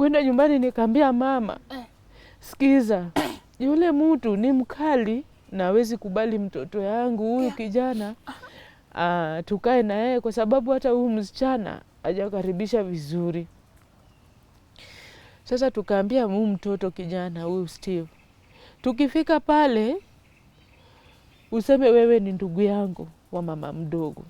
Kwenda nyumbani nikaambia mama, sikiza, yule mtu ni mkali na hawezi kubali mtoto yangu huyu kijana tukae na yeye kwa sababu hata huyu msichana hajakaribisha vizuri. Sasa tukaambia huyu mtoto kijana huyu Steve, tukifika pale useme wewe ni ndugu yangu wa mama mdogo.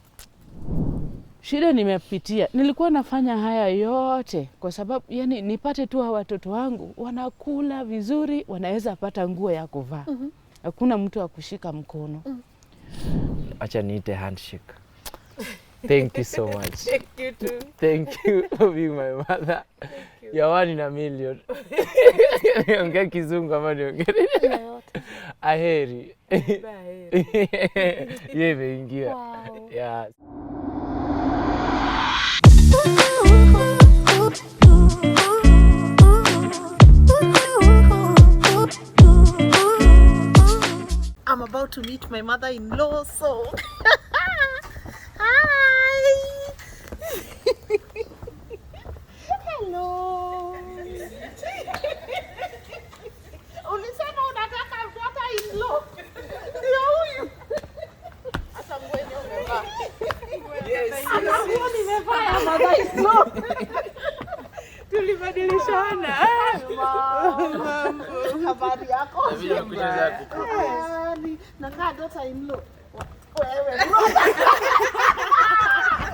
Shida nimepitia. Nilikuwa nafanya haya yote kwa sababu yani nipate tu hawa watoto wangu wanakula vizuri, wanaweza pata nguo ya kuvaa. Hakuna mtu akushika mkono. Acha niite handshake. Thank you so much. Thank you too. Thank you for being my mother. You're one in a million. Niongea Kizungu ama niongea aheri. Yeye imeingia. Wow. Yeah. I'm about to meet my mother-in-law, so hi. Hello. Ulisema unataka mother-in-law. Ndio huyu. Hata nguo umevaa. Yes. Anakuwa nimevaa ya mother-in-law. Tulibadilishana. Habari yako? Nabidi kuja zako. Nakaa daughter-in-law. Wewe.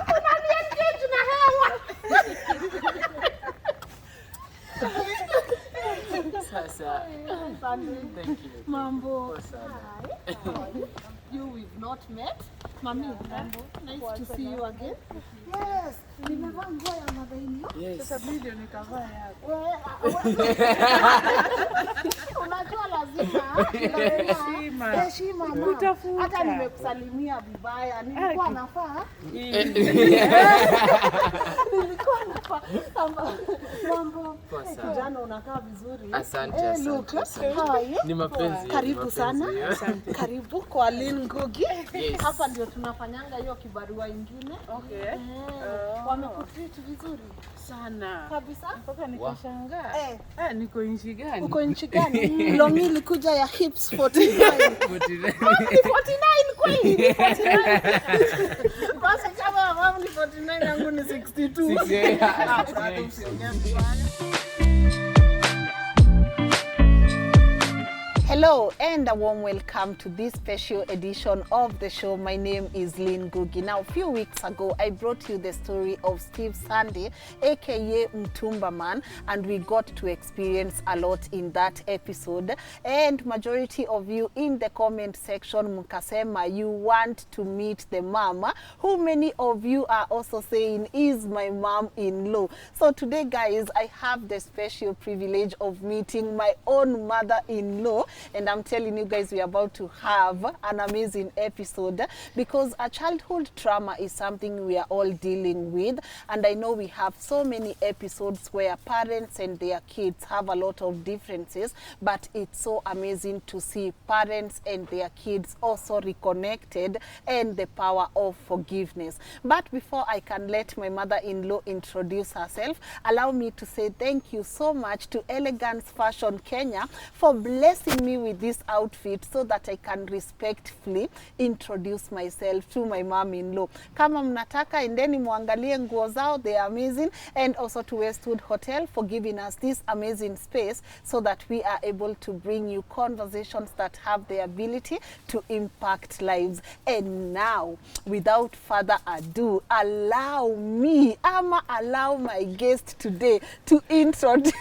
Unaniengage na hewa. Sasa. Thank you. Mambo. Hi. How are you? You we've not met. Mami, mambo. Nice to see you again. Yes. Nimevaa nguo ya mother-in-law. Yes. Sasa video nikavaa yako. Unajua lazima heshima. Utafuta. Hata nimekusalimia vibaya. Nilikuwa nafaa. Nilikuwa nafaa. Mambo. Kijana unakaa vizuri. Asante, asante, asante. Ni mapenzi. Karibu sana. Asante. Karibu kwa Lynn Ngugi. Yes. Hapa ndio tunafanyanga hiyo kibarua ingine. Okay. Wamekutreat vizuri Sana. kabisa. Mpaka nikashangaa. Niko nchi gani? Uko nchi gani? Longi ilikuja ya hips 49. 49 kweli? 49. Basi kama mama ni 49 yangu ni 62. Hello and a warm welcome to this special edition of the show. My name is Lynn Ngugi. Now, a few weeks ago, I brought you the story of Steve Sunday, aka Mtumba Man, and we got to experience a lot in that episode. And majority of you in the comment section, mukasema, you want to meet the mama, who many of you are also saying is my mom-in-law. So today, guys, I have the special privilege of meeting my own mother-in-law. And I'm telling you guys, we're about to have an amazing episode because a childhood trauma is something we are all dealing with. And I know we have so many episodes where parents and their kids have a lot of differences, but it's so amazing to see parents and their kids also reconnected and the power of forgiveness. But before I can let my mother-in-law introduce herself, allow me to say thank you so much to Elegance Fashion Kenya for blessing me with this outfit so that I can respectfully introduce myself to my mom-in-law. Kama mnataka endeni muangalie nguo zao, they are amazing. And also to Westwood Hotel for giving us this amazing space so that we are able to bring you conversations that have the ability to impact lives. And now, without further ado, allow my guest today to introduce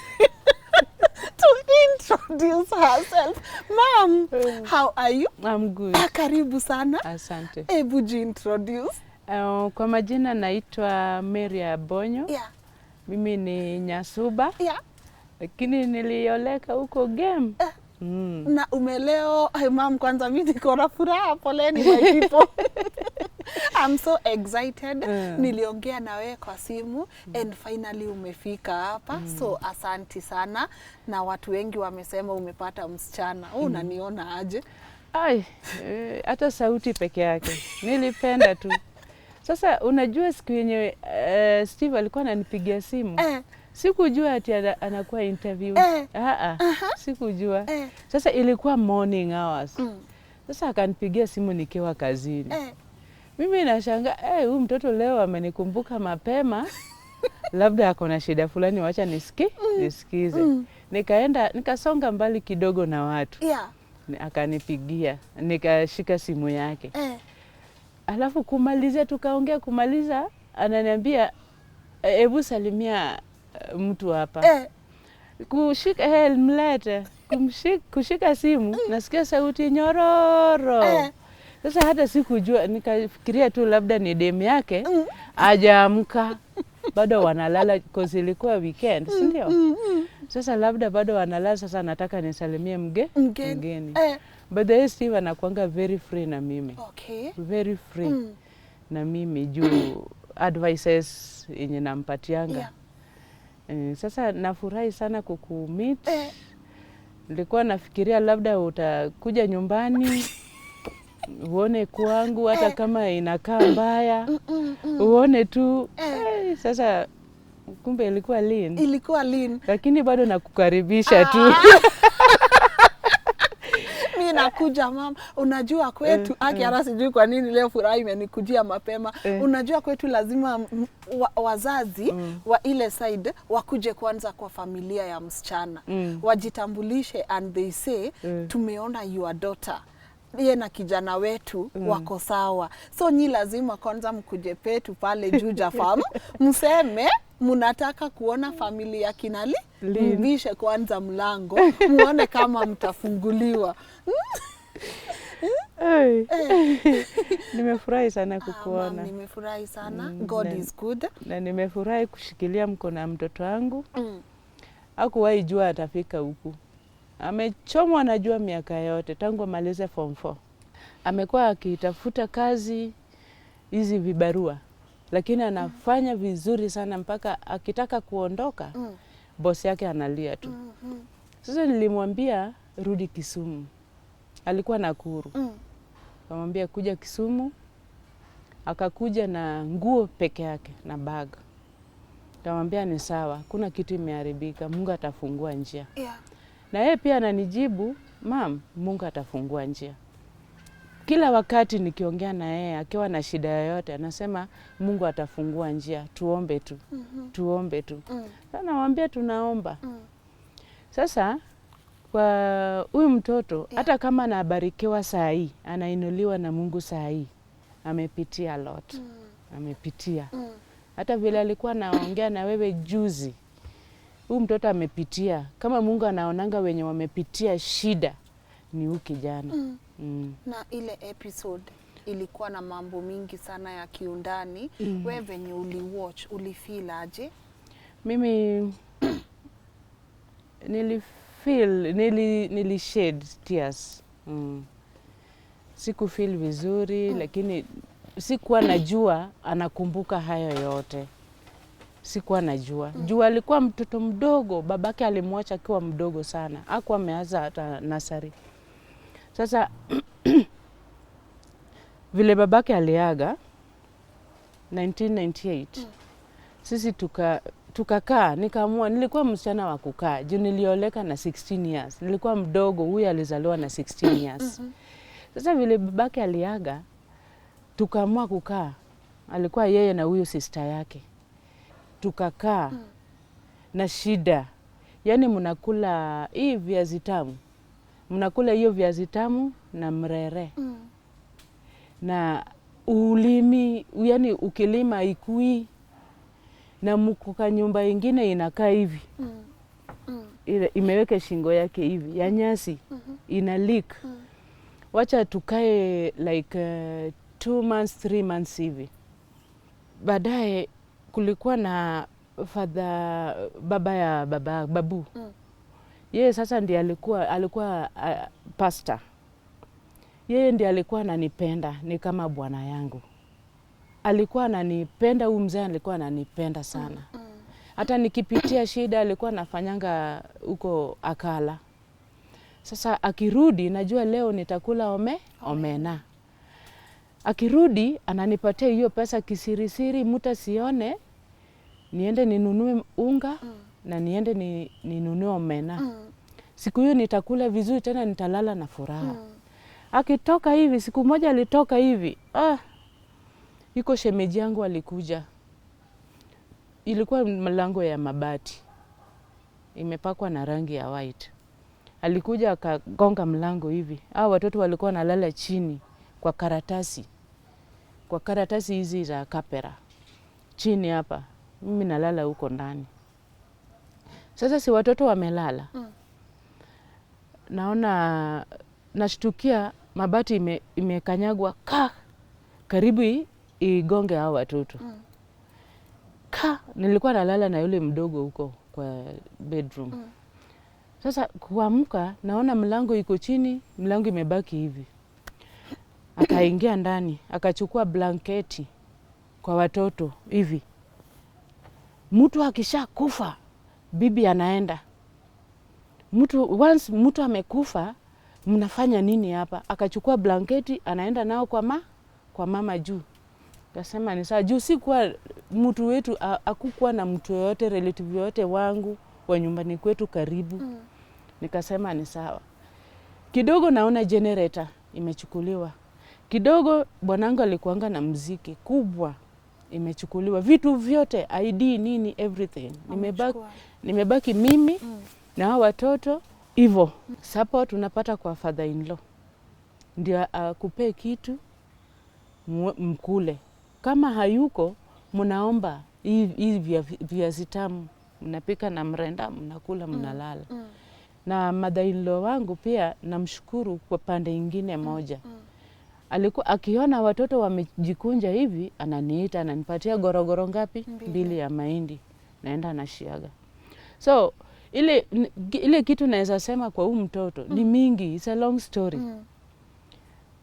herself. Mom, how are you? I'm good. Karibu sana. Asante. Hebu introduce. Kwa majina naitwa Mary Abonyo. Yeah. Mimi ni Nyasuba. Yeah. Lakini nilioleka huko game. Na umeleo, mom, kwanza mimi niko na furaha, poleni my people. I'm so excited. Niliongea na wewe kwa simu and finally umefika hapa. So asanti sana, na watu wengi wamesema umepata msichana. Unaniona aje? Hata sauti peke yake. Nilipenda tu. Sasa unajua siku yenye Steve alikuwa ananipigia simu. Sikujua ati anakuwa interview. Sikujua. Sasa ilikuwa morning hours. Sasa akanipigia simu nikiwa kazini. Mimi nashangaa, huyu mtoto leo amenikumbuka mapema. Labda ako na shida fulani, wacha nisikize. Nikaenda, nikasonga mbali kidogo na watu. Akanipigia, nikashika simu yake. Alafu kumaliza, ananiambia, hebu salimia mtu hapa. Kushika mlete, kushika simu, nasikia sauti nyororo. Sasa hata sikujua, nikafikiria tu labda ni demu yake, hajaamka. Bado wanalala cause ilikuwa weekend, si ndio? Sasa labda bado wanalala, sasa nataka nisalimie mgeni. But the Steve anakuanga very free na mimi. Very free na mimi juu advices yenye nampatianga. Sasa nafurahi sana kukumeet. Nilikuwa nafikiria labda utakuja nyumbani uone kwangu hata kama inakaa mbaya. Uone tu. Sasa kumbe ilikuwa Lynn. Lakini bado nakukaribisha tu. Mimi nakuja mama, unajua kwetu hata sijui kwa nini leo furaha imenikujia mapema. Unajua kwetu lazima wazazi wa ile side wakuje kwanza kwa familia ya msichana. Wajitambulishe and they say tumeona your daughter. Yeye na kijana wetu wako sawa. So nyi lazima kwanza mkuje petu pale Juja Farm. Mseme mnataka kuona familia kinali. Mbishe kwanza mlango. Muone kama mtafunguliwa. Nimefurahi sana kukuona. Nimefurahi sana. God is good. Na nimefurahi kushikilia mkono na mtoto wangu. Hakuwahi jua atafika huku. Amechomwa najua miaka yote tangu amalize form 4. Amekuwa akitafuta kazi hizi vibarua, lakini anafanya vizuri sana mpaka akitaka kuondoka boss yake analia tu. Sasa nilimwambia rudi Kisumu. Alikuwa Nakuru. Nikamwambia kuja Kisumu. Akakuja na nguo peke yake na bag. Nikamwambia ni sawa, kuna kitu imeharibika, Mungu atafungua njia. Na yeye pia ananijibu, "Mam, Mungu atafungua njia." Kila wakati nikiongea na yeye akiwa na shida yoyote anasema Mungu atafungua njia, tuombe tu. Tuombe tu. Sasa namwambia tunaomba. Sasa kwa huyu mtoto hata kama anabarikiwa saa hii, anainuliwa na Mungu saa hii, amepitia a lot. Amepitia. Hata vile alikuwa naongea na wewe juzi, huyu mtoto amepitia. Kama Mungu anaonanga wenye wamepitia shida ni huyu kijana. Na ile episode ilikuwa na mambo mingi sana ya kiundani. Wewe venye uliwatch, ulifeel aje? Mimi nilished tears. Sikufeel vizuri, lakini sikuwa najua anakumbuka hayo yote. Sikuwa najua. Juu alikuwa mtoto mdogo, babake alimwacha akiwa mdogo sana. Hakuwa ameanza hata nasari. Sasa vile babake aliaga 1998. Sisi tukakaa, nikaamua, nilikuwa msichana wa kukaa. Juu nilioleka na 16 years. Nilikuwa mdogo, huyu alizaliwa na 16 years. Sasa vile babake aliaga, tukaamua kukaa. Alikuwa yeye na huyu sister yake. Tukakaa na shida. Yaani mnakula hii viazi tamu. Mnakula hiyo viazi tamu na mrere. Na ulimi, yaani ukilima ikui. Na mko nyumba ingine inakaa hivi. Imeweka shingo yake hivi ya nyasi. Ina leak. Wacha tukae like 2 months 3 months hivi. Baadaye kulikuwa na babu. Yeye sasa ndiye alikuwa pastor. Yeye ndiye alikuwa ananipenda, ni kama bwana yangu. Alikuwa ananipenda, huyu mzee alikuwa ananipenda sana. Hata nikipitia shida alikuwa anafanyanga huko Akala. Sasa akirudi, najua leo nitakula omena. Akirudi ananipatia hiyo pesa kisirisiri, mtu asione, niende ninunue unga na niende ninunue omena. Siku hiyo nitakula vizuri tena nitalala na furaha. Akitoka hivi, siku moja alitoka hivi, iko shemeji yangu alikuja. Ilikuwa mlango ya mabati, imepakwa na rangi ya white. Alikuja akagonga mlango hivi. Watoto walikuwa nalala chini kwa karatasi hizi za kapera. Chini hapa, mimi nalala huko ndani. Sasa si watoto wamelala. Naona, nashtukia mabati imekanyagwa karibu igonge hao watoto. Nilikuwa nalala na yule mdogo huko kwa bedroom. Sasa kuamka naona mlango iko chini, mlango imebaki hivi. Akaingia ndani, akachukua blanketi kwa watoto hivi. Mtu akisha kufa, bibi anaenda. Once mtu amekufa, mnafanya nini hapa? Akachukua blanketi, anaenda nao kwa mama juu. Kasema ni sawa, juu si kwa mtu wetu, hakukuwa na mtu yoyote, relative yoyote wangu, wa nyumbani kwetu karibu. Nikasema ni sawa. Kidogo naona generator imechukuliwa. Kidogo bwanangu alikuanga na muziki kubwa imechukuliwa. Vitu vyote, ID nini, everything. Nimebaki mimi na hao watoto hivyo. Support unapata kwa father in law. Ndio akupee kitu mkule. Kama hayuko, mnaomba hii viazi tamu, mnapika na mrenda, mnakula, mnalala. Na mother-in-law wangu pia namshukuru kwa pande ingine moja. Alikuwa akiona watoto wamejikunja hivi, ananiita, ananipatia gorogoro ngapi? 2 ya mahindi. Naenda na shiaga. So, ile kitu naweza sema kwa huyu mtoto ni mingi, it's a long story.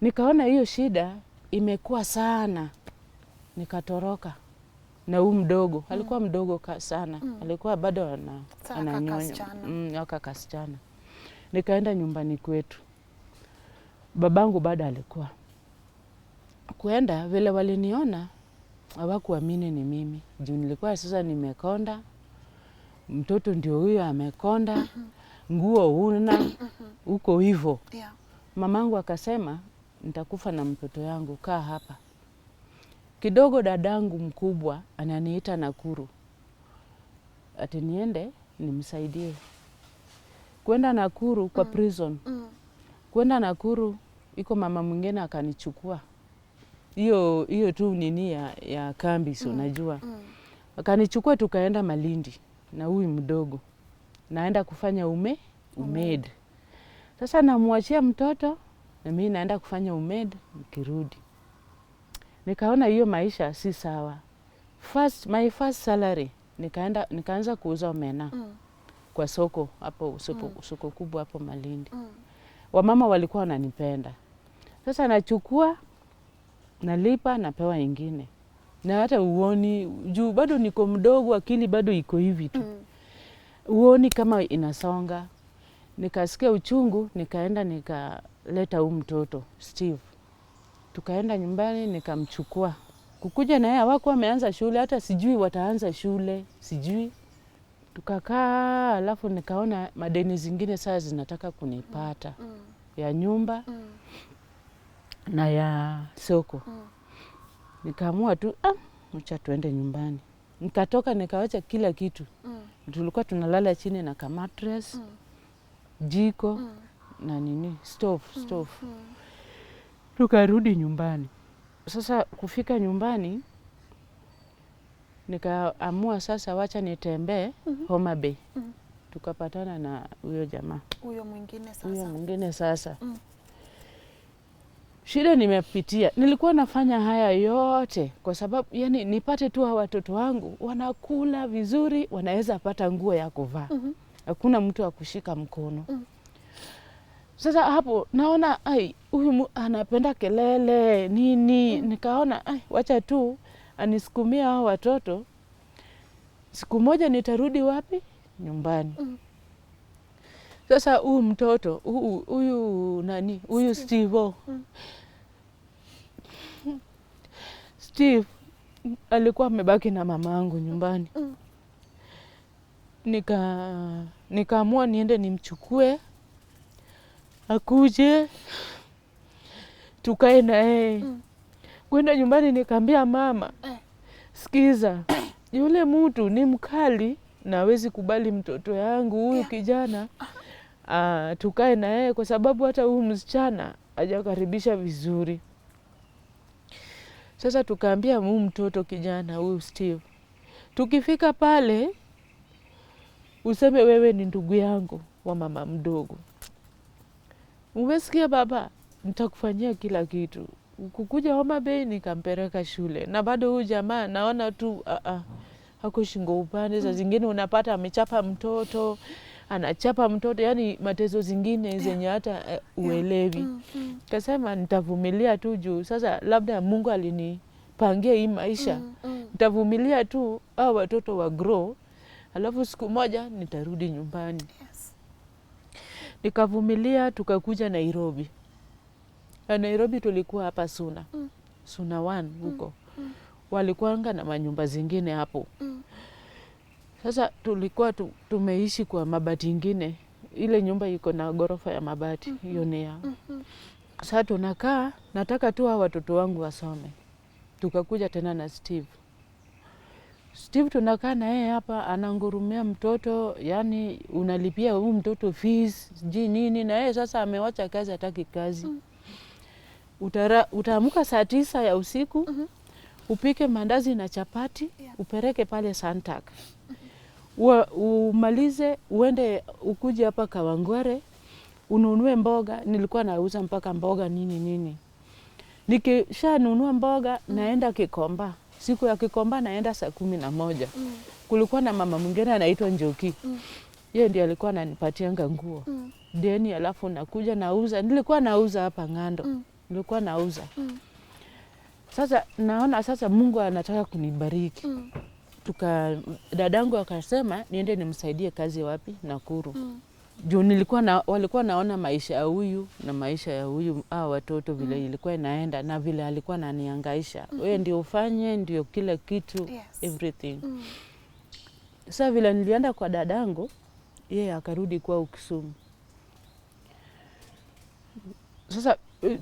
Nikaona hiyo shida imekuwa sana. Nikatoroka na huyu mdogo. Alikuwa mdogo sana. Alikuwa bado ananyonya. Kasichana. Nikaenda nyumbani kwetu. Babangu bado alikuwa. Kuenda vile waliniona, hawakuamini ni mimi. Juu nilikuwa sasa nimekonda. Mtoto ndio huyo amekonda. Nguo huna. Uko hivyo. Mamangu akasema, nitakufa na mtoto yangu, kaa hapa. Kidogo dadangu mkubwa ananiita Nakuru. Ati niende nimsaidie. Kwenda Nakuru kwa prison. Kwenda Nakuru iko mama mwingine akanichukua. Hiyo tu nini ya kambi si unajua. Akanichukua tukaenda Malindi na huyu mdogo. Naenda kufanya umaid. Sasa namwachia mtoto na mimi naenda kufanya umaid nikirudi. Nikaona hiyo maisha si sawa. My first salary nikaanza kuuza omena kwa soko hapo, soko kubwa hapo Malindi. Wamama walikuwa wananipenda. Sasa nachukua, nalipa, napewa ingine. Na hata uoni, juu bado niko mdogo, akili bado iko hivi tu. Uoni kama inasonga. Nikasikia uchungu, nikaenda nikaleta huyu mtoto, Steve. Tukaenda nyumbani, nikamchukua. Kukuja na yeye hawakuwa wameanza shule, hata sijui wataanza shule, sijui. Tukakaa, alafu nikaona madeni zingine saa zinataka kunipata. Ya nyumba na ya soko. Nikaamua tu, acha tuende nyumbani. Nikatoka nikawacha kila kitu. Tulikuwa tunalala chini na mattress, jiko na nini, stove. Tukarudi nyumbani. Sasa kufika nyumbani, nikaamua sasa wacha nitembee Homa Bay. Tukapatana na huyo jamaa. Huyo mwingine sasa. Shida nimepitia. Nilikuwa nafanya haya yote kwa sababu yani nipate tu hawa watoto wangu wanakula vizuri, wanaweza pata nguo ya kuvaa. Hakuna mtu akushika mkono. Sasa hapo naona huyu anapenda kelele nini, nikaona wacha tu anisukumia hao watoto. Siku moja nitarudi wapi? Nyumbani. Sasa huyu mtoto, huyu Steve. Steve alikuwa amebaki na mamangu nyumbani. nikaamua niende nimchukue akuje tukae na yeye. Kwenda nyumbani nikaambia mama, sikiza, yule mtu ni mkali na hawezi kubali mtoto yangu huyu kijana tukae na yeye, kwa sababu hata huyu msichana hajakaribisha vizuri. Sasa tukaambia huyu mtoto kijana huyu Steve, tukifika pale useme wewe ni ndugu yangu wa mama mdogo. Umesikia baba? Nitakufanyia kila kitu. Kukuja Homa Bay nikampeleka shule. Na bado huyu jamaa naona tu hako shingo upande. Saa zingine unapata amechapa mtoto, anachapa mtoto, yani mateso zingine zenye hata uelewi. Kasema nitavumilia tu juu sasa labda Mungu alinipangia hii maisha. Nitavumilia tu hao watoto wa grow, alafu siku moja nitarudi nyumbani. Nikavumilia, tukakuja Nairobi. Nairobi tulikuwa hapa Suna 1 huko. Walikuanga na manyumba zingine hapo. Sasa tulikuwa tumeishi kwa mabati ingine. Ile nyumba iko na gorofa ya mabati, hiyo ni yao. Sasa tunakaa, nataka tu hao watoto wangu wasome. Tukakuja tena na Steve. Steve tunakaa na yeye hapa, anangurumia mtoto, yani unalipia huyu mtoto fees, nini, na yeye sasa amewacha kazi, hataki kazi. Utaamuka saa 9 ya usiku, upike mandazi na chapati, upeleke pale Santak. Umalize, uende ukuje hapa Kawangware, ununue mboga, nilikuwa nauza mpaka mboga nini. Nikisha nunua mboga, naenda Kikomba. Siku ya Kikomba naenda saa 11. Kulikuwa na mama mwingine anaitwa Njoki. Yeye ndiye alikuwa ananipatianga nguo. Deni alafu nakuja nauza. Nilikuwa nauza hapa Ng'ando. Nilikuwa nauza. Sasa naona sasa Mungu anataka kunibariki. Dadangu akasema niende nimsaidie kazi wapi? Nakuru. Juu walikuwa naona maisha ya huyu na maisha ya huyu watoto vile ilikuwa inaenda na vile alikuwa ananihangaisha. Wewe ndio ufanye, ndio kila kitu, everything. Sasa vile nilienda kwa dadangu, yeye akarudi kwa Kisumu. Sasa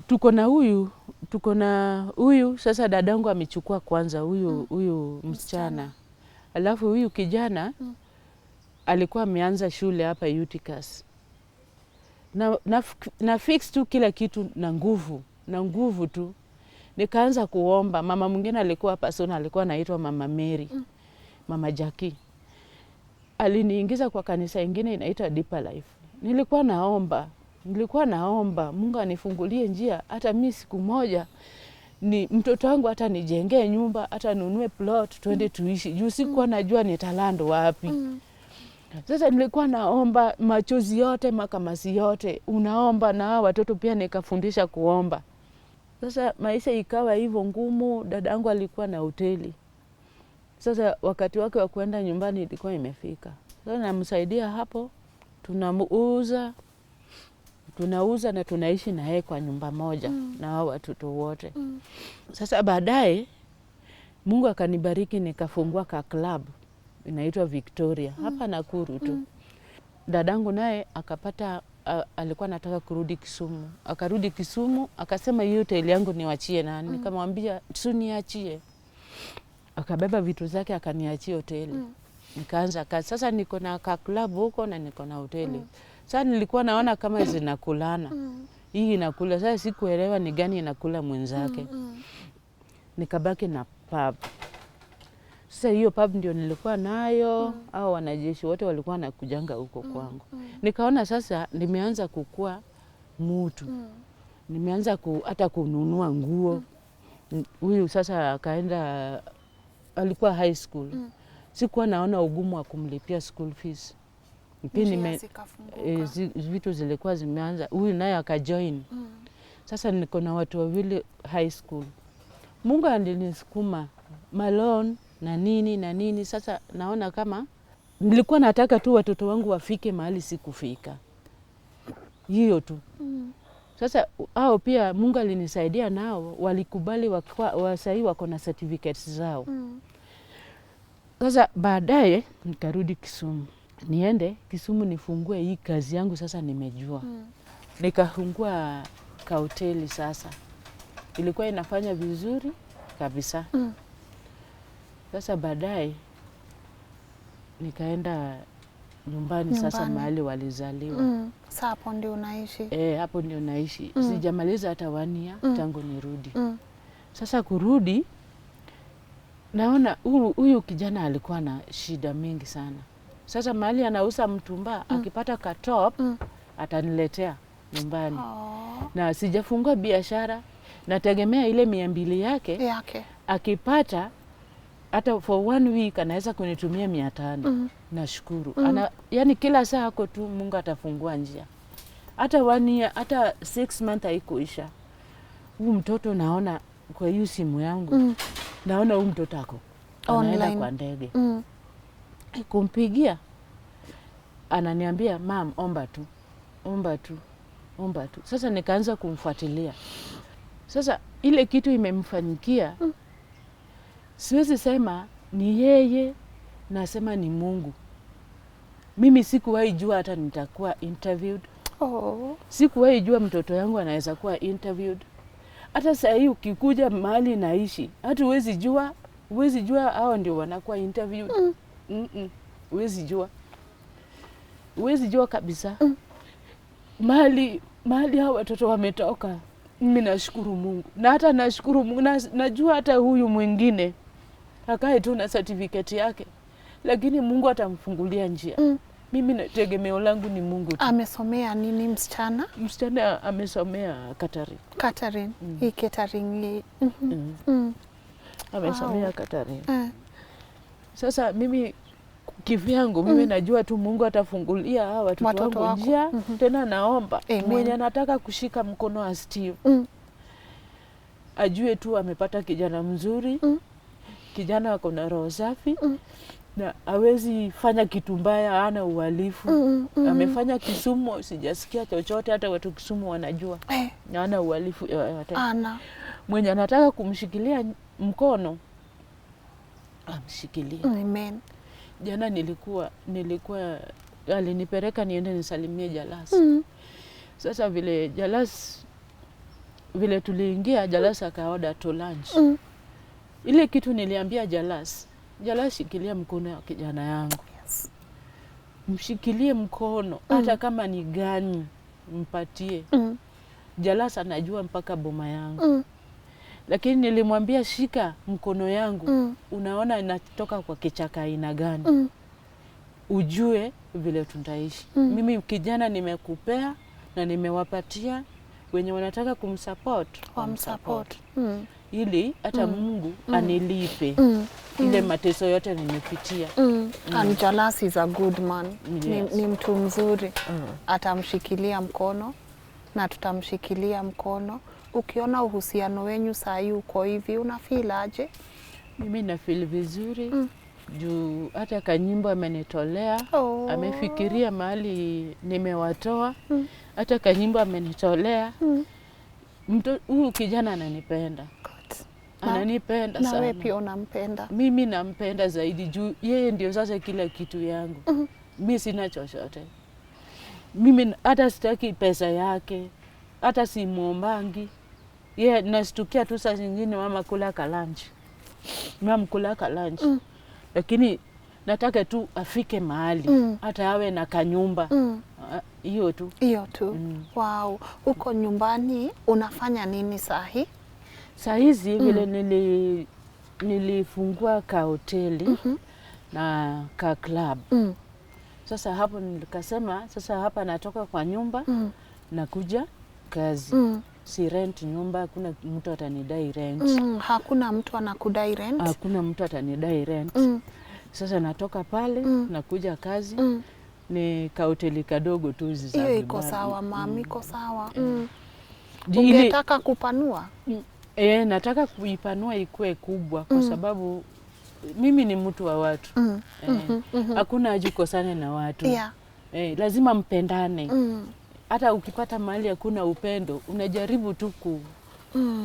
tuko na huyu sasa dadangu amechukua kwanza huyu msichana. Alafu huyu kijana alikuwa ameanza shule hapa Uticas. Na fix tu kila kitu na nguvu tu. Nikaanza kuomba. Mama mwingine alikuwa hapa Sona, alikuwa anaitwa Mama Mary, Mama Jackie. Aliniingiza kwa kanisa ingine inaitwa Deeper Life. Nilikuwa naomba Mungu anifungulie njia, hata mimi siku moja ni mtoto wangu hata nijengee nyumba, hata nunue plot twende tuishi. Juu sikuwa najua nitalando wapi. Sasa nilikuwa naomba machozi yote, makamasi yote, unaomba na watoto pia nikafundisha kuomba. Sasa maisha ikawa hivyo ngumu, dadangu alikuwa na hoteli. Sasa wakati wake wa kwenda nyumbani ilikuwa imefika. Sasa namsaidia hapo, tunauza na tunaishi na yeye kwa nyumba moja na hao watoto wote. Sasa baadaye Mungu akanibariki nikafungua ka club inaitwa Victoria hapa Nakuru tu. Dadangu naye akapata alikuwa anataka kurudi Kisumu. Akarudi Kisumu, akasema hiyo hoteli yangu niwachie nani? Nikamwambia niachie. Akabeba vitu zake akaniachia hoteli. Nikaanza kazi. Sasa niko na ka club huko na niko na hoteli. Sasa nilikuwa naona kama zinakulana. Hii inakula. Sasa sikuelewa ni gani inakula mwenzake. Nikabaki na pub. Sasa hiyo pub ndio nilikuwa nayo, au wanajeshi wote walikuwa nakujanga huko kwangu. Nikaona sasa nimeanza kukua mtu. Nimeanza hata kununua nguo. Huyu sasa akaenda, alikuwa high school. Sikuwa naona ugumu wa kumlipia school fees. Vitu zilikuwa zimeanza. Huyu naye akajoin. Sasa niko na watu wawili high school. Mungu alinisukuma malone na nini. Sasa naona kama nilikuwa nataka tu watoto wangu wafike mahali sikufika. Hiyo tu. Sasa hao pia Mungu alinisaidia nao, walikubali wasai wako na certificates zao. Sasa baadaye nikarudi Kisumu. niende Kisumu nifungue hii kazi yangu sasa nimejua. Nikafungua kahoteli sasa. Ilikuwa inafanya vizuri kabisa. Sasa baadaye nikaenda nyumbani sasa mahali walizaliwa. Sasa hapo ndio unaishi? Hapo ndio naishi. Sijamaliza hata 1 year tangu nirudi. Sasa kurudi naona huyu kijana alikuwa na shida mingi sana. Sasa mahali anauza mtumba akipata katop ataniletea nyumbani. Na sijafungua biashara, nategemea ile 200 yake. Akipata hata for 1 week anaweza kunitumia 500. Nashukuru. Yani kila saa hako tu Mungu atafungua njia. Hata 1 year, hata 6 months haikuisha. Huyu mtoto naona kwa hiyo simu yangu. Naona huyu mtoto ako anaenda kwa ndege. Kumpigia ananiambia, "Mom, omba tu. Omba tu. Omba tu." Sasa nikaanza kumfuatilia. Sasa ile kitu imemfanyikia. Siwezi sema ni yeye, nasema ni Mungu. Mimi sikuwahi jua hata nitakuwa interviewed. Sikuwahi jua mtoto yangu anaweza kuwa interviewed. Hata saa hii ukikuja mahali naishi, hata huwezi jua hao ndio wanakuwa interviewed. Huwezi jua. Huwezi jua kabisa. Mahali hao watoto wametoka. Mimi nashukuru Mungu. Na hata nashukuru Mungu. Najua hata huyu mwingine akae tu na certificate yake. Lakini Mungu atamfungulia njia. Mimi tegemeo langu ni Mungu tu. Amesomea nini msichana? Msichana amesomea catering. Catering. Hii catering. Amesomea catering. Sasa mimi kivyangu mimi najua tu Mungu atafungulia hawa watoto wangu njia. Tena naomba mwenye anataka kushika mkono wa Steve ajue tu amepata kijana mzuri. Kijana wako na roho safi. Na hawezi fanya kitu mbaya, hana uhalifu. Amefanya Kisumu, sijasikia chochote, hata watu Kisumu wanajua. Hana uhalifu yoyote. Mwenye anataka kumshikilia mkono amshikilie. Amen. Jana nilikuwa alinipeleka niende nisalimie Jalas. Sasa vile tuliingia Jalas akaoda to lunch. Ile kitu niliambia Jalas, shikilia mkono wa kijana yangu. Mshikilie mkono hata kama ni gani mpatie. Jalas anajua mpaka boma yangu. Lakini nilimwambia shika mkono yangu. Unaona inatoka kwa kichaka aina gani? Ujue vile tutaishi. Mimi kijana nimekupea na nimewapatia wenye wanataka kumsupport, wamsupport. Ili hata Mungu anilipe ile mateso yote nimepitia. And Jalas is a good man. Ni mtu mzuri. Atamshikilia mkono na tutamshikilia mkono. Ukiona uhusiano wenyu saa hii uko hivi, unafeel aje? Mimi na feel vizuri. Juu hata kanyimbo amenitolea. Amefikiria mahali nimewatoa. Hata kanyimbo amenitolea. Huyu kijana ananipenda. Ananipenda sana. Na wewe pia unampenda? Mimi nampenda zaidi juu yeye ndio sasa kila kitu yangu. Mimi sina chochote. Mimi hata sitaki pesa yake. Hata simuombangi. Yeye nastukia tu saa zingine mama kula kalanchi. Mama kula kalanchi. Lakini nataka tu afike mahali. Hata awe na kanyumba. Hiyo tu. Hiyo tu. Wow. Uko nyumbani unafanya nini saa hii? Saa hizi vile nilifungua ka hoteli na ka club. Sasa hapo nikasema sasa hapa natoka kwa nyumba nakuja kazi. Si rent nyumba, hakuna mtu atanidai rent. Hakuna mtu anakudai rent? Hakuna mtu atanidai rent. Sasa natoka pale nakuja kazi. Ni ka hoteli kadogo tu za. Hiyo iko sawa mami, iko sawa. Ungetaka kupanua? Nataka kuipanua ikue kubwa kwa sababu mimi ni mtu wa watu. Hakuna haja ukosane na watu. Lazima mpendane. Hata ukipata mahali hakuna upendo, unajaribu tu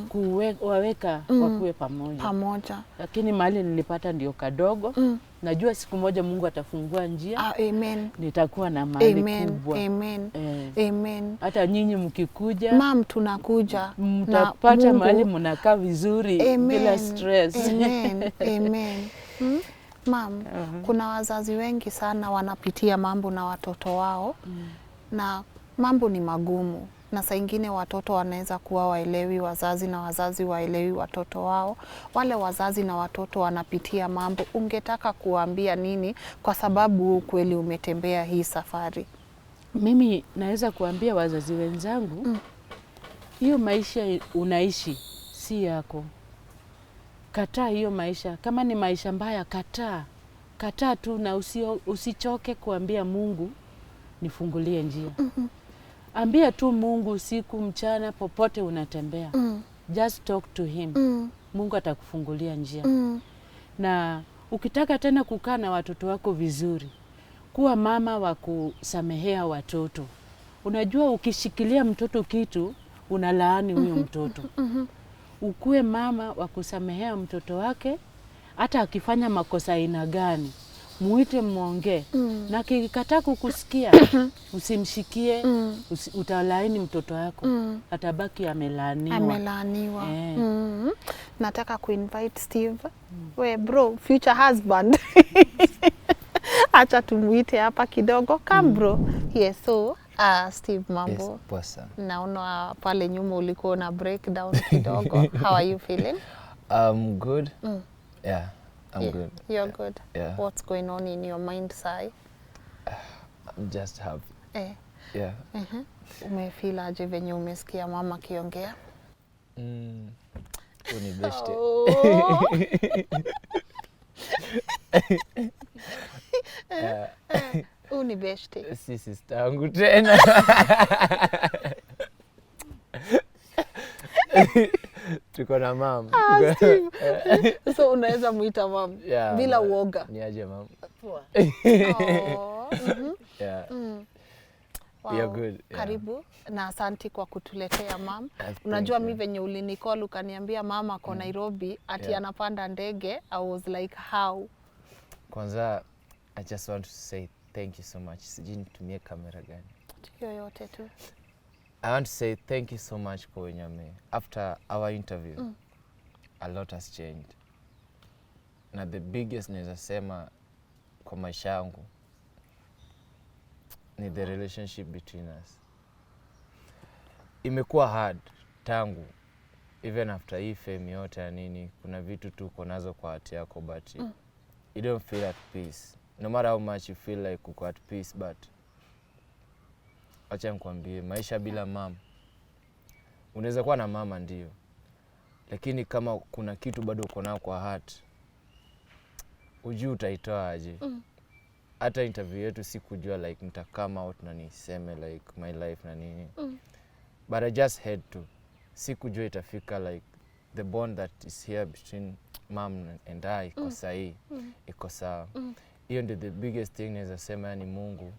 kuwaweka wakuwe pamoja. Lakini mahali nilipata ndio kadogo. Najua siku moja Mungu atafungua njia. Amen. Nitakuwa na mahali kubwa. Amen. Amen. Hata nyinyi mkikuja, Mom, tunakuja. Mtapata mahali mnakaa vizuri bila stress. Amen. Amen. Mom, kuna wazazi wengi sana wanapitia mambo na watoto wao. Na mambo ni magumu. Na saa ingine watoto wanaweza kuwa waelewi wazazi na wazazi waelewi watoto wao. Wale wazazi na watoto wanapitia mambo, ungetaka kuambia nini kwa sababu kweli umetembea hii safari? Mimi naweza kuambia wazazi wenzangu, hiyo maisha unaishi si yako. Kataa hiyo maisha. Kama ni maisha mbaya, kataa tu, na usichoke kuambia Mungu nifungulie njia. Ambia tu Mungu usiku, mchana, popote unatembea. Just talk to him. Mungu atakufungulia njia. Na ukitaka tena kukaa na watoto wako vizuri, kuwa mama wa kusamehea watoto. Unajua ukishikilia mtoto kitu, unalaani huyo mtoto. Ukuwe mama wa kusamehea mtoto wake, hata akifanya makosa aina gani. Muite, muongee. Na akikataa kukusikia, usimshikie, utalaani mtoto wako. Atabaki amelaaniwa. Nataka kuinvite Steve. We bro, future husband. Acha tumuite hapa kidogo. Come bro. Yes, so Steve, mambo. Yes, posa. Naona pale nyuma ulikuwa na breakdown kidogo. How are you feeling? I'm good. Yeah. I'm good. You're good. Yeah. What's going on in your mind, Sai? I'm just happy. Yeah. Umefeel aje venye umesikia mama kiongea? Unibeshte. Unibeshte. Si sister yangu tena. Tuko na mom. So unaweza muita mom bila uoga. Ni aje mom? Poa. Yeah. Wow. You're good. Karibu na asanti kwa kutuletea mom. Unajua mimi venye ulinicall ukaniambia mama ako Nairobi ati anapanda ndege, I was like how? Kwanza I just want to say thank you so much. Sijui nitumie kamera gani. Yoyote tu. I want to say thank you so much kwa Nyame. After our interview, a lot has changed. Na the biggest naweza sema kwa maisha yangu ni the relationship between us. Imekuwa hard tangu, even after hii fame yote ya nini, kuna vitu tu uko nazo kwa hati yako, but you don't feel at peace. No matter how much you feel like uko at peace, but acha nikwambie, maisha bila mama, unaweza kuwa na mama ndio, lakini kama kuna kitu bado uko nao kwa heart, ujui utaitoa aje. Hata interview yetu sikujua like nita come out na niseme like my life na nini. But I just had to. Sikujua itafika like the bond that is here between mom and I iko sahi, iko sawa. Hiyo ndio the biggest thing naweza sema ni Mungu.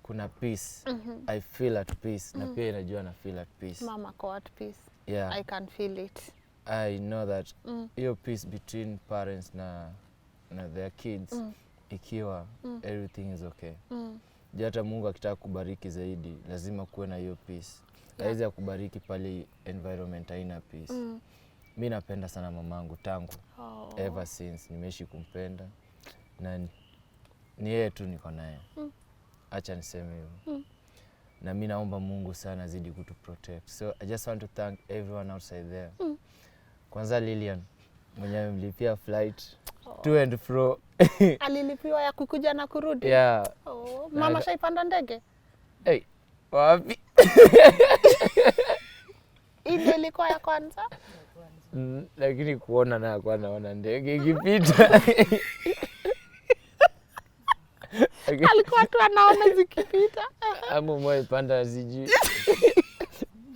Kuna peace. I feel at peace. Na pia najua na feel at peace. Mama ko at peace. Yeah. I can feel it. I know that hiyo peace between parents na their kids ikiwa everything is okay. Hata Mungu akitaka kubariki zaidi lazima kuwe na hiyo peace. Haiwezi kubariki pale environment haina peace. Mimi napenda sana mamangu tangu ever since nimeishi kumpenda na ni yeye tu niko naye. Acha niseme hivyo. Na mimi naomba Mungu sana zidi kutu protect. So I just want to thank everyone outside there. Kwanza Lilian mwenye amlipia flight to and fro. Alilipiwa ya kukuja na kurudi? Yeah. Mama shaipanda ndege? Hey, wapi? Ile ilikuwa ya kwanza? Lakini kuona na kwa naona ndege ikipita. Alikuwa tu anaona zikipita. Hapo mwe panda sijui.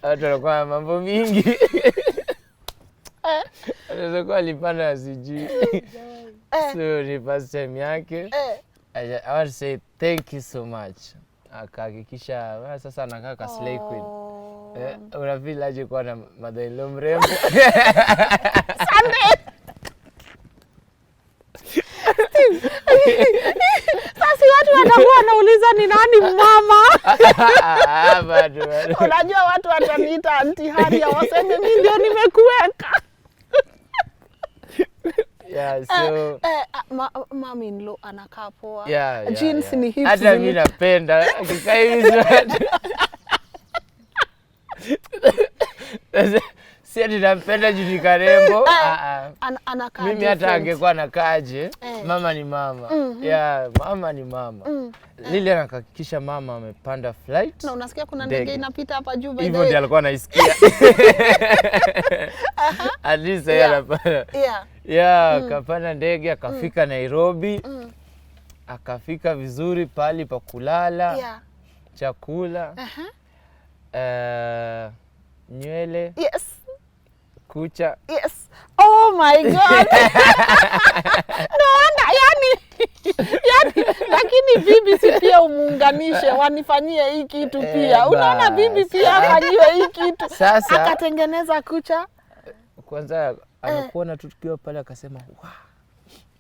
Watu walikuwa mambo mingi. Anaweza kuwa alipanda sijui. So ni first time yake. I want to say thank you so much. Akahakikisha sasa anakaa ka slay queen. Unafeel aje kuwa na mother-in-law mrembo? Sunday. Sasa watu watakuwa wanauliza ni nani mama? Bado. Unajua watu wataniita Auntie Haria waseme mimi ndio nimekuweka. Yeah, so mom-in-law anakaa poa. Jeans ni hips. Hata mimi napenda akikaa hivi zote. Si ati napenda juu ni karembo. Anakaa mimi hata angekuwa nakaaje, mama ni mama. Mama ni mama. Lile anahakikisha mama amepanda flight. Na unasikia kuna ndege inapita hapa juu by the way. Hivyo ndiye alikuwa anaisikia. At least yeye anapanda. Akapanda ndege akafika Nairobi. Akafika vizuri pali pa kulala. Chakula. Nywele. Yes. Kucha. Yes. Oh my God. No wonder yani lakini bibi si pia umuunganishe wanifanyie hii kitu pia. Unaona bibi pia afanyiwe hii kitu. Sasa akatengeneza kucha. Kwanza anakuona tu tukiwa pale akasema wow,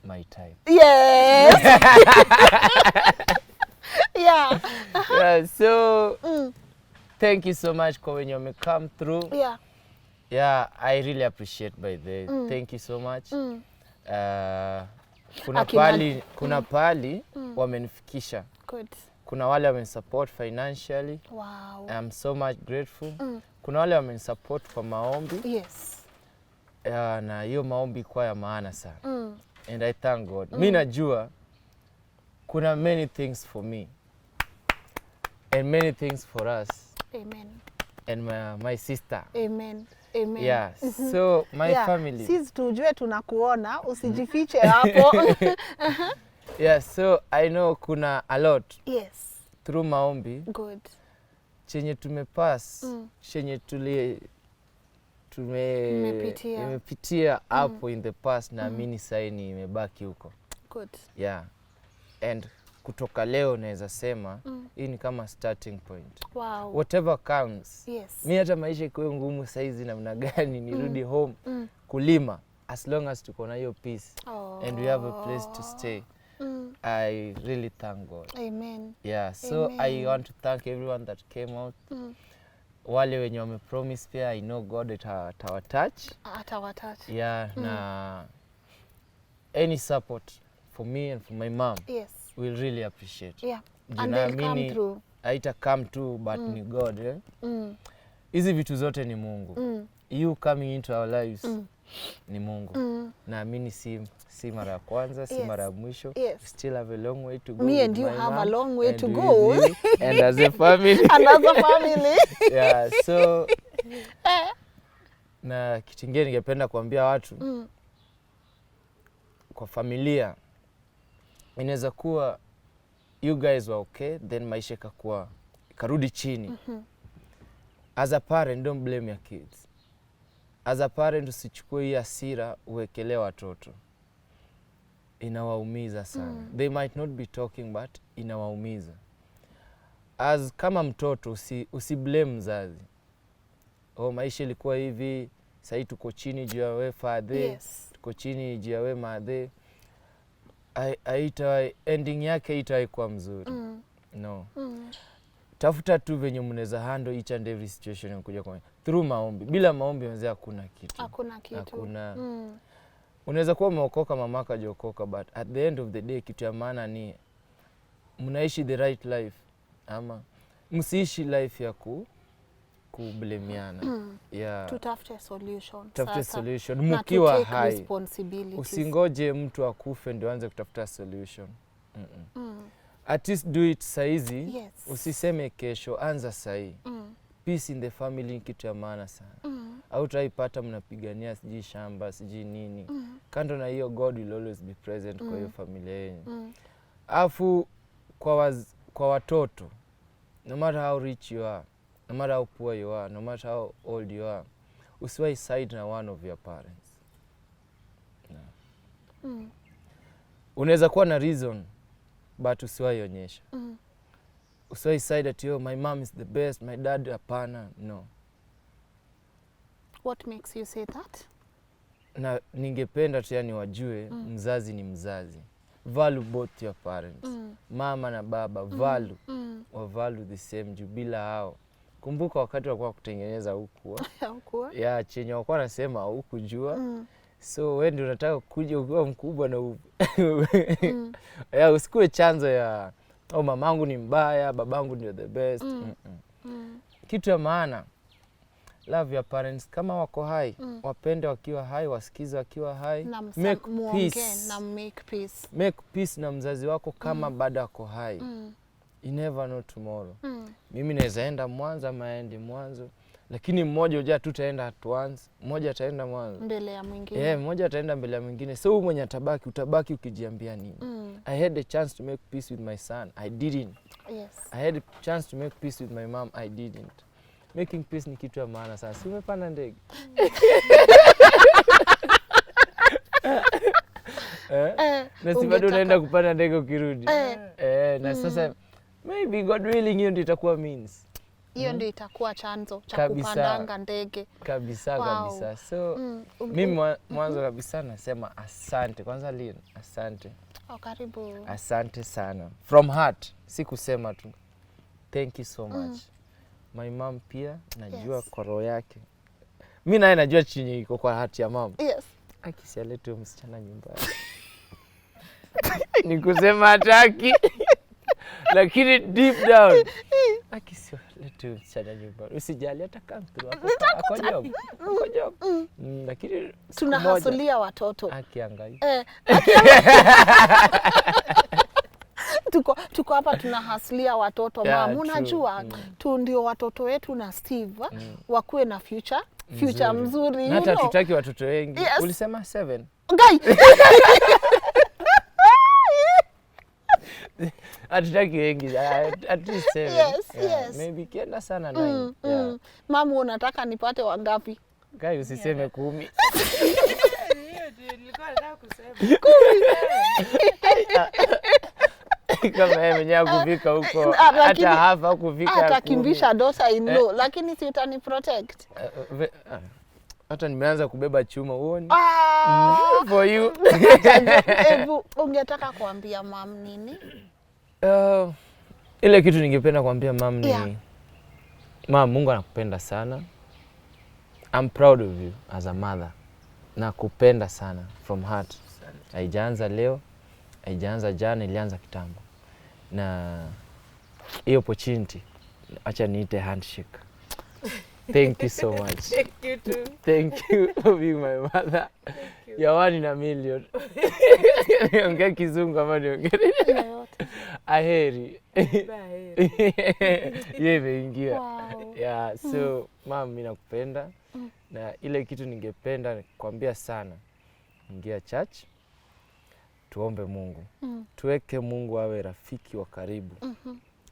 my type. Yes. So thank you so much kwa wenye wame come through. I really appreciate by the thank you so much. Kuna pali wamenifikisha. Good. Kuna wale wamenisupport financially. Wow. I'm so much grateful. Kuna wale wamenisupport kwa maombi. Yes. Na hiyo maombi kwa ya maana sana. And I thank God. Mimi najua kuna many things for me and many things for us. Amen. And my sister. Amen. So my family. Sisi tujue tunakuona, usijifiche hapo. So I know kuna a lot. Yes. Through maombi. Good. Chenye tumepass, chenye tumepitia hapo in the past na mimi sasa nimebaki huko. Good. And kutoka leo naweza sema hii ni kama starting point. Wow. Whatever comes. Yes. Mimi hata maisha ikuwe ngumu saizi namna gani nirudi home kulima as long as tuko na hiyo peace and we have a place to stay. I really thank God. Amen. So Amen. I want to thank everyone that came out. Wale wenye wame promise pia, I know God atawatouch. Na any support for me and for my mom. Yes. We'll really appreciate. And they'll come through. Haita come to but ni God. Hizi vitu zote ni Mungu. You coming into our lives ni Mungu. Naamini si mara ya kwanza, si mara ya mwisho. We still have a long way to go. Me and you have a long way to go. And as a family. So na kitu kingine ningependa kuambia watu kwa familia, inaweza kuwa you guys were okay, then maisha ikakuwa karudi chini. As a parent, don't blame your kids. As a parent, usichukue hii hasira uwekelee watoto. Inawaumiza sana. They might not be talking but inawaumiza. As kama mtoto usiblame mzazi. Maisha ilikuwa hivi, sasa tuko chini juu ya wewe father, tuko chini juu ya wewe mother. Ending yake haitakuwa mzuri. No. Tafuta tu venye mnaweza handle each and every situation inakuja kwa through maombi. Bila maombi mzee hakuna kitu. Hakuna. Unaweza kuwa umeokoka mamaka hajaokoka but at the end of the day kitu ya maana ni mnaishi the right life ama msiishi life ya kublemiana. Tutafute solution. Tafute solution mkiwa hai. Usingoje mtu akufe ndio anze kutafuta solution. At least do it saizi. Usiseme kesho, anza sai. Peace in the family ni kitu ya maana sana. Au tutaipata mnapigania siji shamba, siji nini. Kando na hiyo, God will always be present kwa hiyo familia yenu. Afu kwa watoto, no matter how rich you are, no matter how poor you are, no matter how old you are, usiwahi side na one of your parents. Unaweza kuwa na reason but usiwahi onyesha. Usiwahi side at my mom is the best, my dad hapana. No. What makes you say that? Na ningependa tu yani wajue mzazi ni mzazi. Value both your parents. Mama na baba value. Wa value the same juu bila hao. Kumbuka wakati walikuwa kutengeneza huku. Ya chenye walikuwa nasema huku jua. So wewe ndio unataka kuja ukiwa mkubwa na ya usikue chanzo ya mamangu ni mbaya, babangu ndio the best. Kitu ya maana, love your parents kama wako hai, wapende wakiwa hai, wasikize wakiwa hai. Make peace. Make peace na mzazi wako kama bado ako hai. You never know tomorrow. Mimi naweza enda Mwanza maendi Mwanzo, lakini mmoja uja tutaenda at once, mmoja ataenda Mwanzo mbele ya mwingine. Mmoja ataenda mbele ya mwingine. So huyu mwenye utabaki ukijiambia nini? I had a chance to make peace with my son. I didn't. Yes. I had a chance to make peace with my mom. I didn't. Making peace ni kitu ya maana sana. Si umepanda ndege? Na si bado unaenda kupanda ndege ukirudi. Na sasa maybe God willing hiyo ndio itakuwa means. Hiyo ndio itakuwa chanzo cha kupandanga ndege. Kabisa. So mimi mwanzo kabisa nasema asante. Kwanza Lynn, asante. Karibu. Asante sana. From heart. Si kusema tu. Thank you so much. My mom pia najua kwa roho yake. Mimi naye najua chenye iko kwa hati ya mom. Yes. Akisialete msichana nyumbani. Nikusema hataki. Lakini deep down akisialete msichana nyumbani. Usijali hata come through. Ako job. Lakini tunahasulia watoto. Akiangalia. Tuko hapa tunahasulia watoto. Mama, unajua tu ndio watoto wetu na Steve wakuwe na future mzuri. Hata tutaki watoto wengi. Yes. Ulisema 7. Guy. Hatutaki wengi. At least 7. Yes. Maybe kienda sana 9. Mama, unataka nipate wangapi? Guy, usiseme 10. Nilikuwa nataka kusema 10. Kama yeye mwenyewe kufika huko hata hapa kufika atakimbisha daughter in law, lakini si utani protect. Hata nimeanza kubeba chuma uone. For you. Hebu ungetaka kuambia mom nini? Ile kitu ningependa kuambia mom ni mom, Mungu anakupenda sana. I'm proud of you as a mother. Nakupenda sana from heart. Haijaanza leo, haijaanza jana, ilianza kitambo. Na hiyo opportunity acha niite handshake. Thank you so much. Thank you too. Thank you for being my mother. You're 1 in a million. Niongea kizungu ama niongea aheri. Yeye imeingia. Yeah, so mom, mimi nakupenda. Na ile kitu ningependa kuambia sana, ingia church, tuombe Mungu. Tuweke Mungu awe rafiki wa karibu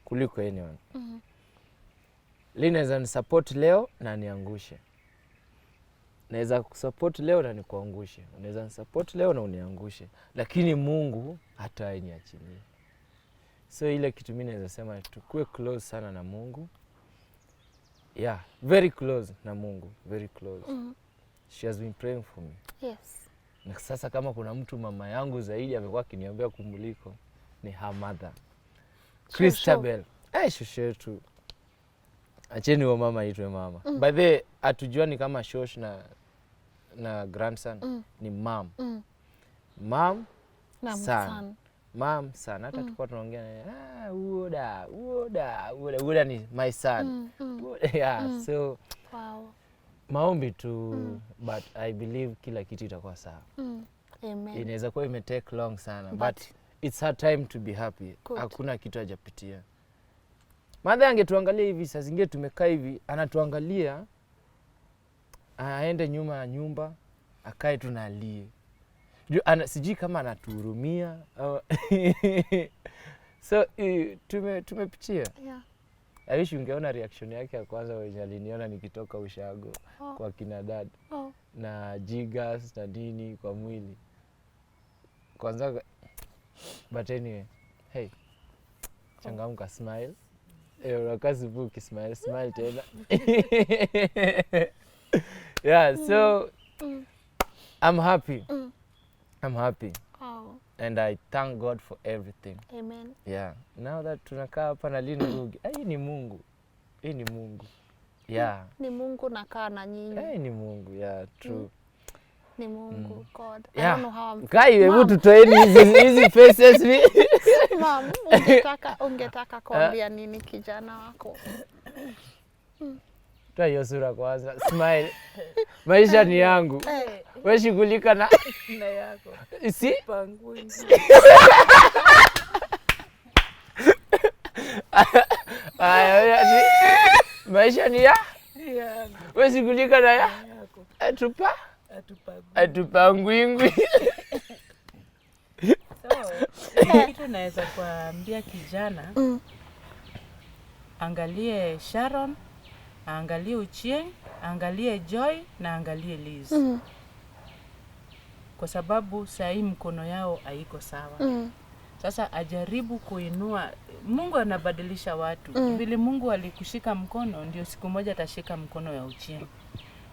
kuliko anyone. Linaweza nisupport leo na niangushe. Naweza kusupport leo na nikuangushe. Unaweza nisupport leo na uniangushe. Lakini Mungu hata niachilie. So ile kitu mimi naweza sema tukue close sana na Mungu. Yeah, very close na Mungu, very close. She has been praying for me. Yes. Na sasa kama kuna mtu mama yangu zaidi amekuwa akiniambia kumuliko ni her mother. Christabel. Shosho yetu. Acheni wa mama aitwe mama. By the way, hatujuani kama shosh na grandson ni mom. Mom na son. Mom son. Hata tulikuwa tunaongea Uoda ni my son. Yeah, so wow. Maombi tu but I believe kila kitu itakuwa sawa. Amen. Inaweza kuwa take long sana but it's her time to be happy. Hakuna kitu hajapitia. Mother angetuangalia hivi, saa zingine tumekaa hivi, anatuangalia, aende nyuma ya nyumba, akae tunalie. Sijui kama anatuhurumia. So tumepitia. Yeah. I wish ungeona reaction yake ya kwanza wenye aliniona nikitoka ushago kwa kina dad. Na jigas na dini kwa mwili. Kwanza but anyway, hey. Changamka, smile. Unakazi buki smile tena. Yeah, so I'm happy. I'm happy. Oh, And I thank God for everything. amen. Yeah. Now that tunakaa hapa na Lynn Ngugi, hii ni Mungu. Hii ni Mungu. Yeah. Ni Mungu nakaa na nyinyi. Ni Mungu. Yeah, true. Ni Mungu, God. I Yeah. don't know how I'm... Kai, hebu tutoeni hizi faces. Mom, ungetaka kuambia nini kijana wako? Toa hiyo sura kwanza. Smile. Maisha ni yangu. Wewe shughulika na yako. Si? Panguni. Maisha ni ya? Wewe shughulika na ya? Atupangwingwi. So, kitu naweza kuambia kijana, angalie Sharon, angalie Uchieng, angalie Joy na angalie Liz. Kwa sababu saa hii mkono yao haiko sawa. Sasa ajaribu kuinua. Mungu anabadilisha watu. Vile Mungu alikushika mkono, ndio siku moja atashika mkono ya Uchieng.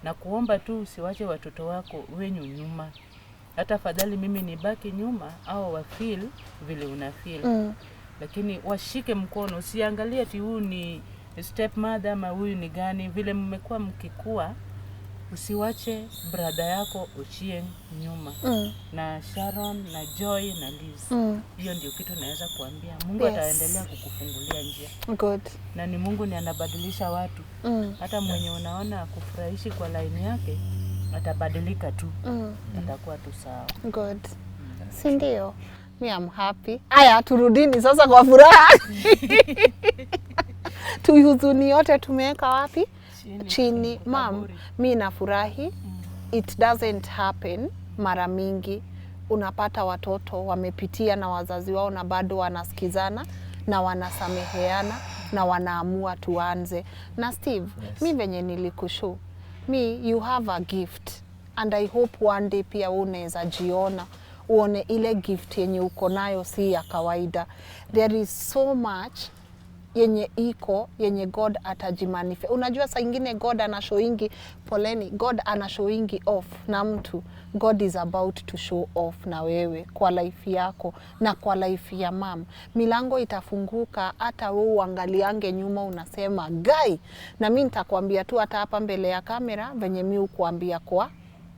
Na kuomba tu usiwache watoto wako wenyu nyuma. Hata fadhali mimi nibaki nyuma au wa feel vile una feel. Lakini washike mkono, usiangalie ati huyu ni stepmother ama huyu ni gani. Vile mmekuwa mkikua, usiwache brother yako Uchieng nyuma. Na Sharon na Joy na Liz. Hiyo ndio kitu naweza kuambia. Mungu ataendelea kukufungulia njia. Good. Na ni Mungu ni anabadilisha watu. Hata mwenye unaona kufurahishi kwa line yake atabadilika tu. Atakuwa tu sawa. Good. Si ndio? Me I'm happy. Aya, turudini sasa kwa furaha. Tuhuzuni yote tumeweka wapi? Chini. Mom, mi nafurahi. It doesn't happen mara mingi. Unapata watoto wamepitia na wazazi wao na bado wanasikizana na wanasameheana na wanaamua tuanze. Na Steve, mi venye nilikushow, you have a gift and I hope one day pia unaweza jiona uone ile gift yenye uko nayo si ya kawaida. There is so much yenye God atajimanifest. Unajua saa ingine God anashowingi, poleni, God anashowingi off na mtu. God is about to show off na wewe kwa life yako na kwa life ya mom. Milango itafunguka, hata wewe uangaliange nyuma unasema guy. Na mimi nitakwambia tu hata hapa mbele ya kamera venye mimi ukuambia kwa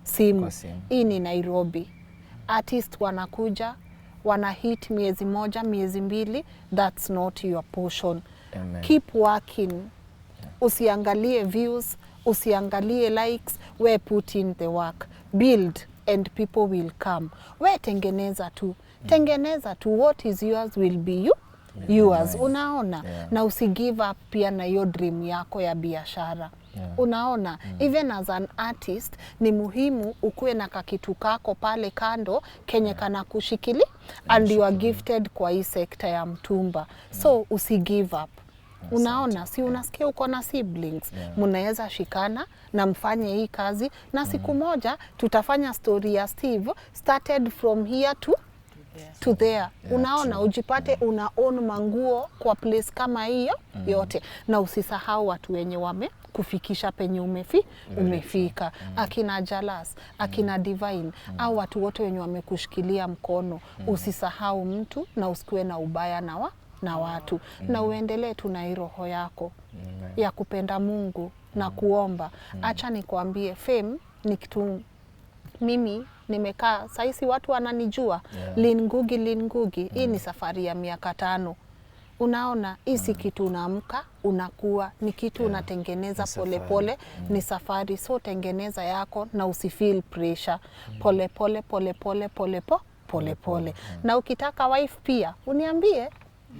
simu. Hii ni Nairobi. Artist wanakuja, wana hit miezi moja, miezi mbili, that's not your portion. Amen. Keep working. Usiangalie views, usiangalie likes, we put in the work. Build and people will come. We tengeneza tu. Tengeneza tu, what is yours will be yours. Unaona? Na usigive up pia na hiyo dream yako ya biashara. Unaona? Even as an artist, ni muhimu ukuwe na kakitu kako pale kando kenye kana kushikili and you are gifted kwa hii sekta ya mtumba. So usigive up. Unaona? Si unasikia uko na siblings. Mnaweza shikana na mfanye hii kazi na siku moja tutafanya story ya Steve started from here to there. Unaona? Ujipate una own manguo kwa place kama hiyo yote. Na usisahau watu wenye kufikisha penye umefika. Akina Jalas, akina Divine, au watu wote wenye wamekushikilia mkono. Usisahau mtu na usikue na ubaya na watu. Na uendelee tu na roho yako ya kupenda Mungu na kuomba. Acha nikwambie, fame ni kitu mimi nimekaa saisi watu wananijua. Lynn Ngugi, hii ni safari ya miaka 5. Unaona, hii si kitu unaamka unakuwa, ni kitu unatengeneza pole pole. Ni safari, so tengeneza yako na usifeel pressure. Pole pole. Na ukitaka wife pia uniambie.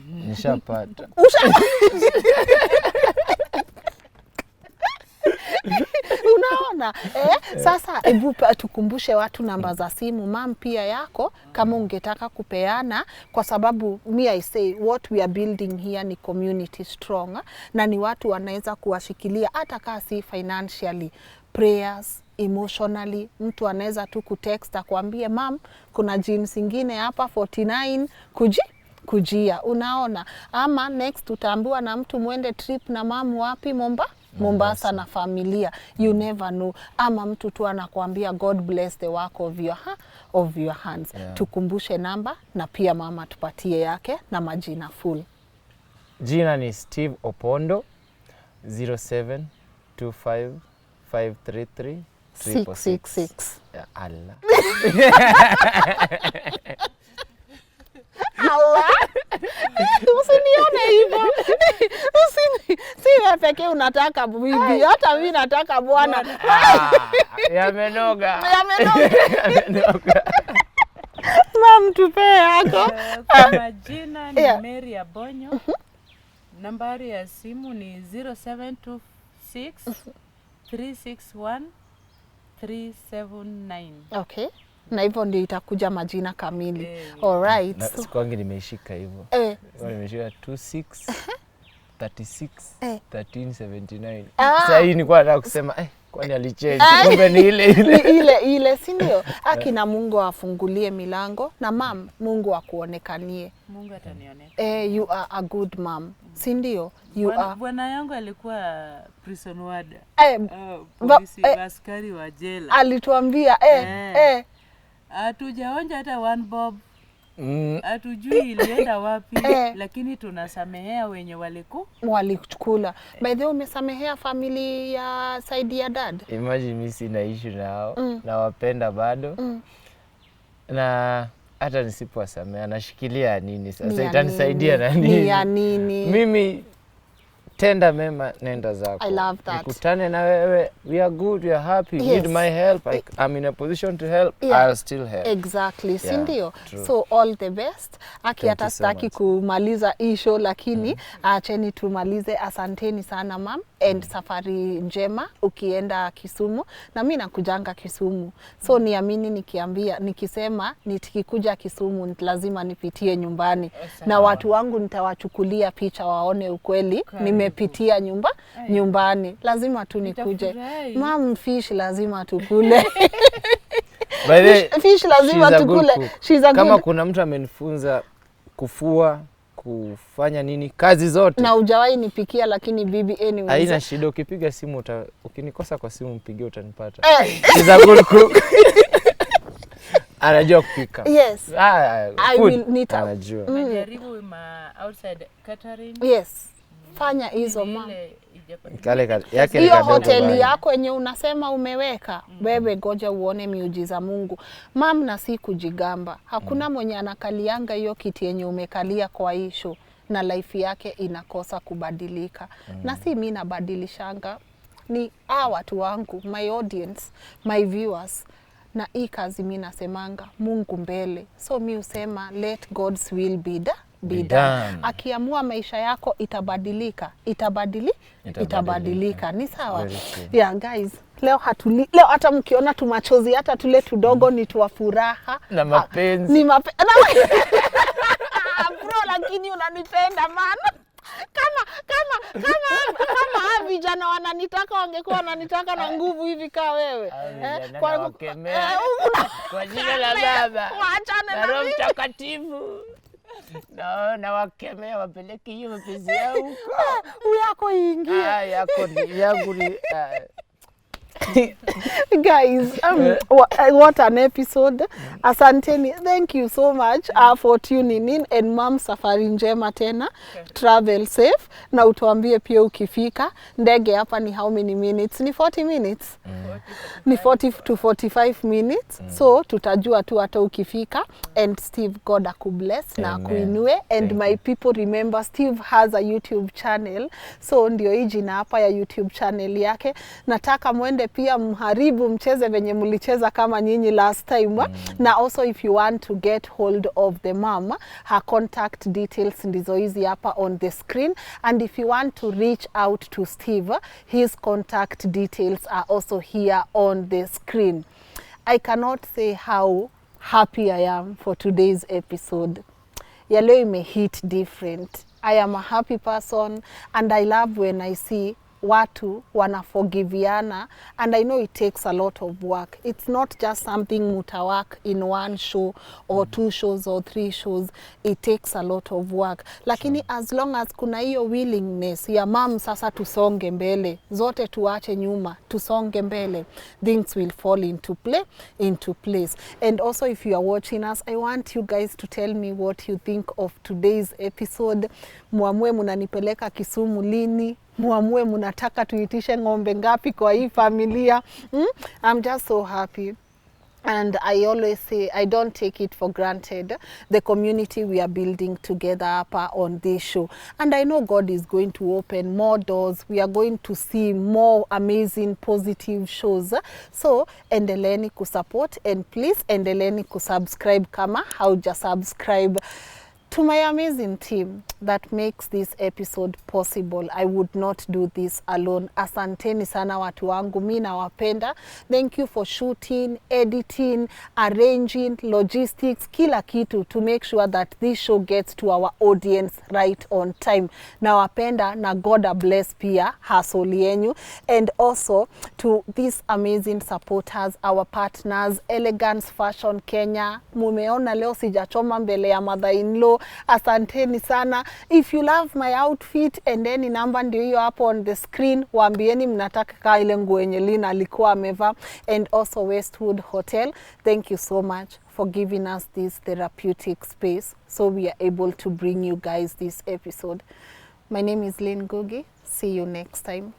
Nishapata. Unaona? Sasa hebu tukumbushe watu namba za simu mam pia yako kama ungetaka kupeana, kwa sababu I say what we are building here ni community strong, na ni watu wanaweza kuwashikilia hata kama si financially, prayers, emotionally. Mtu anaweza tu kutext akwambie mam kuna jeans ingine hapa 49 kujia. Unaona? Ama next utaambiwa na mtu muende trip na mamu wapi Mombasa na familia, you never know. Ama mtu tu anakuambia God bless the work of your hands. Tukumbushe namba na pia mama tupatie yake na majina full. Jina ni Steve Opondo, 0725533666. Ya Allah. Allah. Usinione hivyo. Si wewe pekee unataka bibi, hata mimi nataka bwana. Yamenoga. Mam tupe yako. Majina ni Mary Abonyo. Nambari ya simu ni 0726 361 379. Okay. Na hivyo ndio itakuja majina kamili. Alright. Na siku yangu nimeishika hivyo. Nimeshika 26 36 1379. Sasa hii nilikuwa nataka kusema kwani alichange, kumbe ni ile si ndio? Akina Mungu afungulie milango na mam Mungu akuonekanie. Mungu atanionekania. You are a good mom. Si ndio? Bwana yangu alikuwa prison warder. Polisi askari wa jela. Alituambia hatujaonja hata one bob. Hatujui ilienda wapi, lakini tunasamehea wenye walikula. By the way, umesamehea family ya side ya dad? Imagine mimi sina issue nao, na wapenda bado. Na hata nisipowasamehea nashikilia nini sasa, itanisaidia na nini? Ni ya nini? Mimi tenda mema, nenda zako. I love that. Nikutane na wewe, we are good, we are happy. Yes. Need my help, I'm in a position to help, I'll still help. Exactly, si ndio? So all the best. Aki hata sitaki kumaliza isho, lakini acheni tumalize. Asanteni sana mam, and safari njema ukienda Kisumu, na mimi nakujanga Kisumu. So niamini nikisema nikikuja Kisumu lazima nipitie nyumbani. Na watu wangu nitawachukulia picha waone ukweli nimepitia nyumbani. Lazima tu nikuje. Mam, fish lazima tukule. Fish lazima tukule. Kama kuna mtu amenifunza kufua, kufanya nini, kazi zote. Na hujawahi nipikia, lakini bibi anyways. Haina shida, ukipiga simu ukinikosa kwa simu mpigie utanipata. She's a good cook. Anajua kupika. Yes. I will need anajua. Najaribu outside catering. Yes. Fanya hizo mama. Hiyo hoteli yako yenye unasema umeweka, wewe goja uone miujiza Mungu. Mam, na si kujigamba. Hakuna mwenye anakalianga hiyo kiti yenye umekalia kwa isho na life yake inakosa kubadilika. Na si mimi nabadilishanga, ni watu wangu, my audience, my viewers. Na hii kazi mimi nasemanga Mungu mbele. So mimi usema let God's will be done. Akiamua maisha yako itabadilika, itabadilika. Ni sawa? Yeah guys, leo hata mkiona tumachozi hata tule tudogo ni tuwa furaha na mapenzi. Bro, lakini unanipenda man. Kama vijana wananitaka, wangekuwa wananitaka na nguvu hivi kama wewe. Kwa jina la Baba na Roho Mtakatifu. Na wakemea wapeleke hiyo mapenzi yao huko. Yako ingia. Yangu ni Guys, what an episode. Asanteni. Thank you so much for tuning in, and mom, safari njema tena. Travel safe. Na utuambie pia ukifika ndege hapa ni how many minutes? Ni 40 minutes. Ni 40 to 45 minutes. So tutajua tu hata ukifika. And Steve, God akubless na akuinue. And my people, remember Steve has a YouTube channel. So ndio hii jina hapa ya YouTube channel yake. Nataka mwende pia mharibu, mcheze venye mlicheza kama nyinyi last time. Na also if you want to get hold of the mom, her contact details ndizo hizi hapa on the screen. And if you want to reach out to Steve, his contact details are also here on the screen. I cannot say how happy I am for today's episode. Ya leo ime hit different. I am a happy person, and I love when I see watu wanaforgiviana, and I know it takes a lot of work. It's not just something mutawak in one show or 2 shows or 3 shows. It takes a lot of work. Lakini as long as kuna hiyo willingness ya mam, sasa tusonge mbele, zote tuache nyuma, tusonge mbele, things will fall into place. And also, if you are watching us, I want you guys to tell me what you think of today's episode. Muamue munanipeleka Kisumu lini? Muamue munataka tuitishe ng'ombe ngapi kwa hii familia? I'm just so happy. And I always say, I don't take it for granted, the community we are building together hapa on this show. And I know God is going to open more doors. We are going to see more amazing, positive shows. So, endeleeni kusupport, and please endeleeni kusubscribe kama hauja subscribe. To my amazing team that makes this episode possible, I would not do this alone. Asanteni sana watu wangu, mimi nawapenda. Thank you for shooting, editing, arranging, logistics, kila kitu to make sure that this show gets to our audience right on time. Nawapenda, na God bless pia hustle yenyu. And also to these amazing supporters, our partners, Elegance Fashion Kenya. Mumeona leo sijachoma mbele ya mother-in-law. Asanteni sana. If you love my outfit, and then namba ndio hiyo hapo on the screen, waambieni mnataka kaa ile nguo yenye Lynn alikuwa amevaa. And also Westwood Hotel, thank you so much for giving us this therapeutic space so we are able to bring you guys this episode. My name is Lynn Ngugi. See you next time.